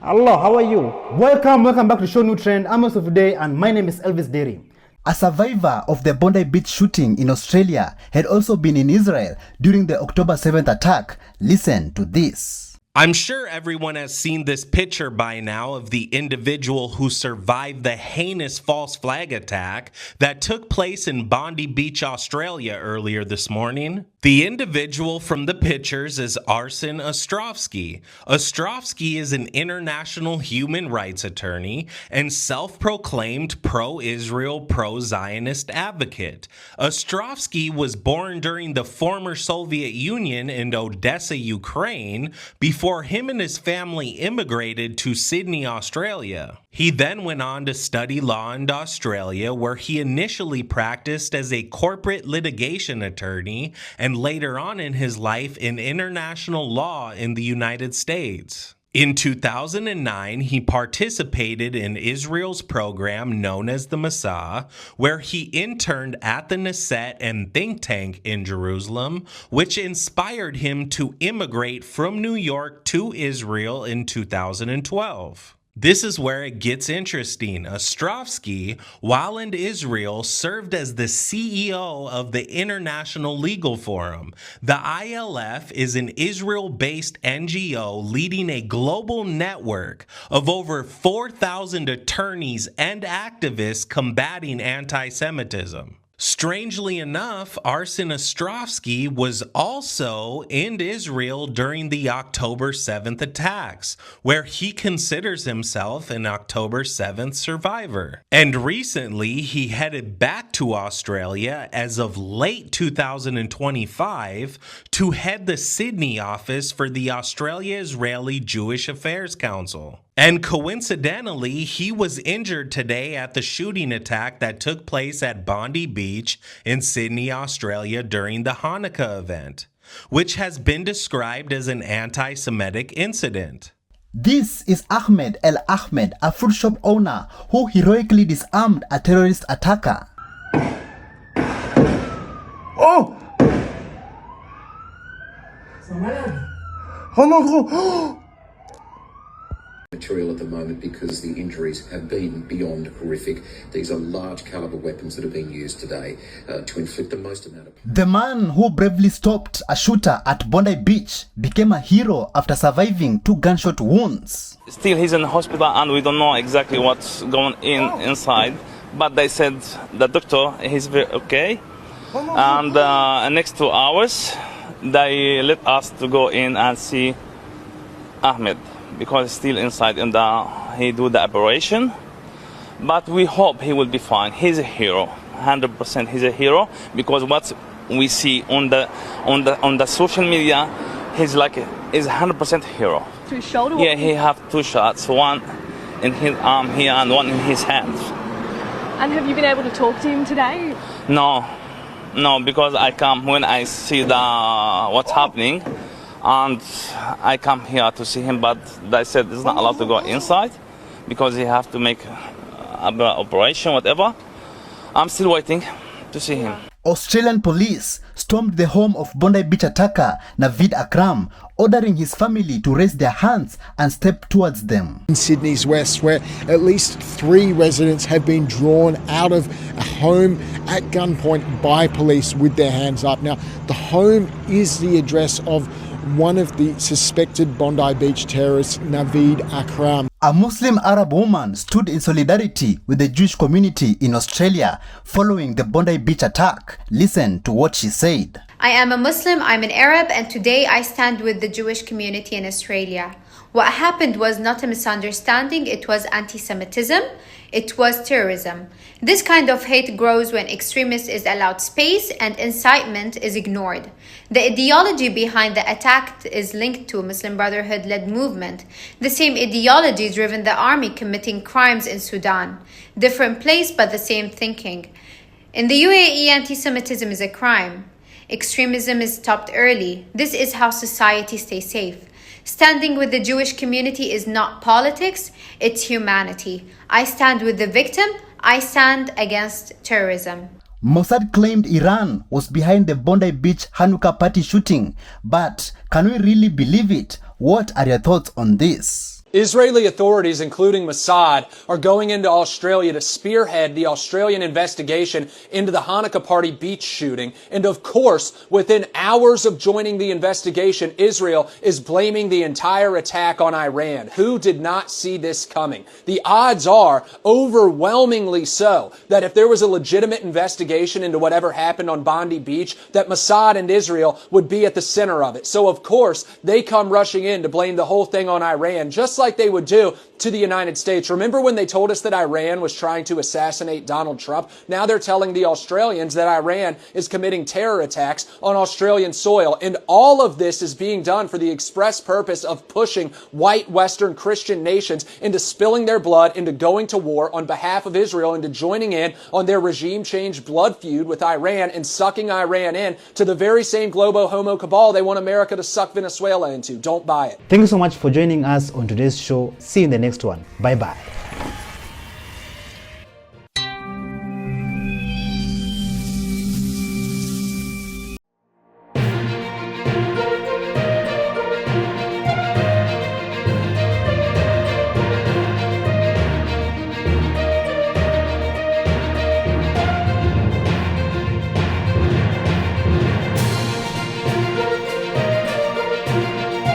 Hello, how are you? Welcome back to ShowNewTrend. I'm Yusuf today and my name is Elvis Derry. A survivor of the Bondi beach shooting in Australia had also been in Israel during the October 7th attack. Listen to this. I'm sure everyone has seen this picture by now of the individual who survived the heinous false flag attack that took place in Bondi Beach, Australia earlier this morning. The individual from the pictures is Arsen Ostrovsky. Ostrovsky is an international human rights attorney and self-proclaimed pro-Israel, pro-Zionist advocate. Ostrovsky was born during the former Soviet Union in Odessa, Ukraine, before him and his family immigrated to Sydney, Australia. He then went on to study law in Australia, where he initially practiced as a corporate litigation attorney and later on in his life in international law in the United States. In 2009, he participated in Israel's program known as the Massa, where he interned at the Knesset and think tank in Jerusalem, which inspired him to immigrate from New York to Israel in 2012. This is where it gets interesting. Ostrovsky, while in Israel, served as the CEO of the International Legal Forum. The ILF is an Israel-based NGO leading a global network of over 4,000 attorneys and activists combating anti-Semitism. Strangely enough, Arsen Ostrovsky was also in Israel during the October 7th attacks, where he considers himself an October 7th survivor. And recently, he headed back to Australia as of late 2025 to head the Sydney office for the Australia-Israeli Jewish Affairs Council. And coincidentally, he was injured today at the shooting attack that took place at Bondi Beach in Sydney, Australia during the Hanukkah event, which has been described as an anti-Semitic incident. This is Ahmed El Ahmed, a fruit shop owner who heroically disarmed a terrorist attacker. Oh! Oh no! Material at the moment because the injuries have been beyond horrific. These are large caliber weapons that are being used today to inflict the most amount of... The man who bravely stopped a shooter at Bondi Beach became a hero after surviving 2 gunshot wounds. Still he's in the hospital and we don't know exactly what's going inside, but they said the doctor he's very okay, and next 2 hours they let us to go in and see Ahmed, because he's still inside and he do the operation. But we hope he will be fine. He's a hero, 100% he's a hero, because what we see on the social media, he's like is 100% hero. To his shoulder? Yeah, he have 2 shots, one in his arm here and one in his hand. And have you been able to talk to him today? No, because I come when I see what's happening. And I come here to see him, but they said he's not allowed to go inside because he have to make an operation, whatever. I'm still waiting to see him. Australian police stormed the home of Bondi Beach attacker Naveed Akram, ordering his family to raise their hands and step towards them. In Sydney's west, where at least 3 residents have been drawn out of a home at gunpoint by police with their hands up. Now, the home is the address of one of the suspected Bondi Beach terrorists, Naveed Akram. A Muslim Arab woman stood in solidarity with the Jewish community in Australia following the Bondi Beach attack. Listen to what she said. I am a Muslim, I'm an Arab, and today I stand with the Jewish community in Australia. What happened was not a misunderstanding, it was anti-Semitism, it was terrorism. This kind of hate grows when extremists is allowed space and incitement is ignored. The ideology behind the attack is linked to a Muslim Brotherhood-led movement. The same ideology driven the army committing crimes in Sudan. Different place but the same thinking. In the UAE, anti-Semitism is a crime. Extremism is stopped early. This is how society stays safe. Standing with the Jewish community is not politics, it's humanity. I stand with the victim, I stand against terrorism. Mossad claimed Iran was behind the Bondi Beach Hanukkah party shooting, but can we really believe it? What are your thoughts on this? Israeli authorities, including Mossad, are going into Australia to spearhead the Australian investigation into the Hanukkah party beach shooting. And of course, within hours of joining the investigation, Israel is blaming the entire attack on Iran. Who did not see this coming? The odds are overwhelmingly so that if there was a legitimate investigation into whatever happened on Bondi Beach, that Mossad and Israel would be at the center of it. So of course, they come rushing in to blame the whole thing on Iran, just like they would do to the United States. Remember when they told us that Iran was trying to assassinate Donald Trump? Now they're telling the Australians that Iran is committing terror attacks on Australian soil. And all of this is being done for the express purpose of pushing white Western Christian nations into spilling their blood, into going to war on behalf of Israel, into joining in on their regime change blood feud with Iran and sucking Iran in to the very same globo homo cabal they want America to suck Venezuela into. Don't buy it. Thank you so much for joining us on today's show. See you in the next one. Bye bye.